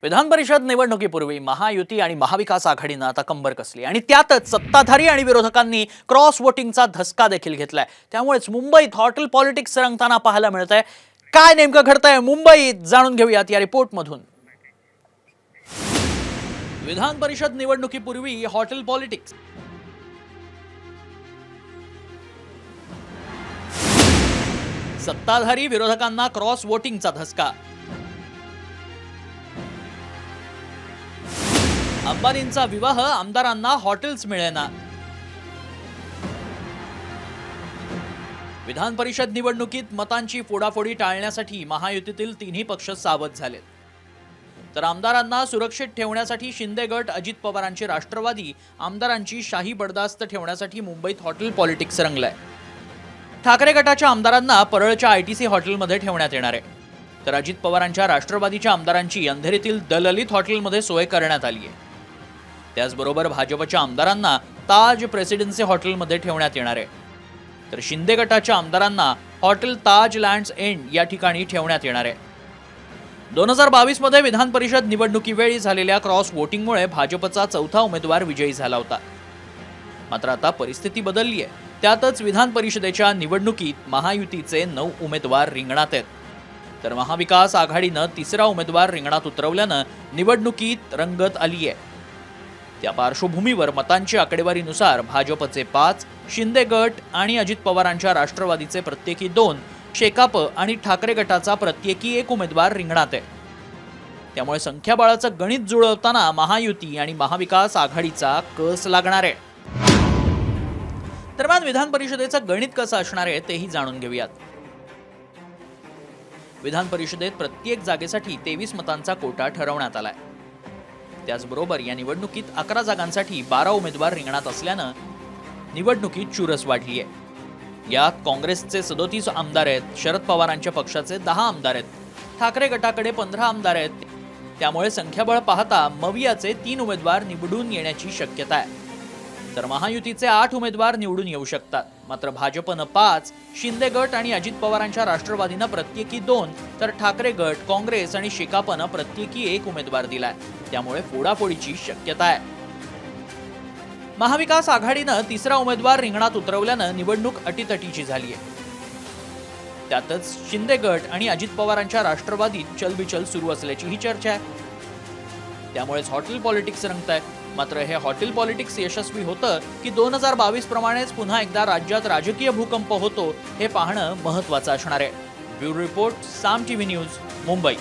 विधान परिषद निवडणुकीपूर्वी महायुती आणि महाविकास आघाडीने आता कंबर कसली आणि त्यातच सत्ताधारी आणि विरोधकांनी क्रॉस वोटिंगचा धसका देखील घेतलाय। त्यामुळेच मुंबईत हॉटेल पॉलिटिक्स रंगताना पाहायला मिळतंय। काय नेमकं घडतंय मुंबईत जाणून घेऊयात या रिपोर्टमधून। विधान परिषद निवडणुकीपूर्वी हॉटेल पॉलिटिक्स। सत्ताधारी विरोधकांना क्रॉस वोटिंगचा धसका। अंबानींचा विवाह आमदारांना हॉटेल्स मिळेना। विधान परिषद निवडणुकीत मतांची फोडाफोडी टाळण्यासाठी महायुतीतील तिन्ही पक्ष सावध झालेत। तर आमदारांना सुरक्षित ठेवण्यासाठी शिंदे गट, अजित पवारांचे राष्ट्रवादी आमदारांची शाही बडदास्त ठेवण्यासाठी मुंबईत हॉटेल पॉलिटिक्स रंगलाय। ठाकरे गटाच्या आमदारांना परळच्या आयटीसी हॉटेलमध्ये ठेवण्यात येणार आहे। तर अजित पवारांच्या राष्ट्रवादीच्या आमदारांची अंधेरीतील द ललित हॉटेलमध्ये सोय करण्यात आली आहे। त्याचबरोबर भाजपच्या आमदारांना ताज प्रेसिडेन्सी हॉटेलमध्ये ठेवण्यात येणार आहे। तर शिंदे गटाच्या आमदारांना हॉटेल ताज लँड्स एंड या ठिकाणी ठेवण्यात येणार आहे। 2022 मध्ये विधान परिषद निवडणुकीवेळी झालेल्या क्रॉस वोटिंगमुळे भाजपचा चौथा उमेदवार विजयी झाला होता। मात्र आता परिस्थिती बदलली आहे। त्यातच विधान परिषदेच्या निवडणुकीत महायुतीचे 9 उमेदवार रिंगणात आहेत। तर महाविकास आघाडीनं तिसरा उमेदवार रिंगणात उतरवल्यानं निवडणुकीत रंगत आली आहे। त्या पार्श्वभूमीवर मतांची आकडेवारीनुसार भाजपचे 5, शिंदे गट आणि अजित पवारांच्या राष्ट्रवादीचे प्रत्येकी 2, शेकाप आणि ठाकरे गटाचा प्रत्येकी 1 उमेदवार रिंगणात आहे। त्यामुळे संख्याबळाचं गणित जुळवताना महायुती आणि महाविकास आघाडीचा कस लागणार आहे। दरम्यान विधान परिषदेचं गणित कसं असणार आहे तेही जाणून घेऊयात। विधान परिषदेत प्रत्येक जागेसाठी 23 मतांचा कोटा ठरवण्यात आलाय। त्याचबरोबर या निवडणुकीत 11 जागांसाठी 12 उमेदवार रिंगणात असल्यानं निवडणुकीत चुरस वाढली आहे। यात काँग्रेसचे 37 आमदार आहेत, शरद पवारांच्या पक्षाचे 10 आमदार आहेत, ठाकरे गटाकडे 15 आमदार आहेत। त्यामुळे संख्याबळ पाहता मवियाचे 3 उमेदवार निवडून येण्याची शक्यता आहे। तर महायुतीचे 8 उमेदवार निवडून येऊ शकतात। मात्र भाजपनं 5, शिंदे गट आणि अजित पवारांच्या राष्ट्रवादीनं प्रत्येकी 2, तर ठाकरे गट, काँग्रेस आणि शेकापनं प्रत्येकी 1 उमेदवार दिलाय। त्यामुळे फोडाफोडीची शक्यता आहे। महाविकास आघाडीनं तिसरा उमेदवार रिंगणात उतरवल्यानं निवडणूक अटीतटीची झाली आहे। त्यातच शिंदे गट आणि अजित पवारांच्या राष्ट्रवादीत चलबिचल सुरू असल्याचीही चर्चा आहे। त्यामुळेच हॉटेल पॉलिटिक्स रंगतंय। मात्र हे हॉटेल पॉलिटिक्स यशस्वी होतं की 2022 प्रमाणेच पुन्हा एकदा राज्यात राजकीय भूकंप होतो हे पाहणं महत्त्वाचं असणार आहे। ब्युरो रिपोर्ट, साम टीव्ही न्यूज, मुंबई।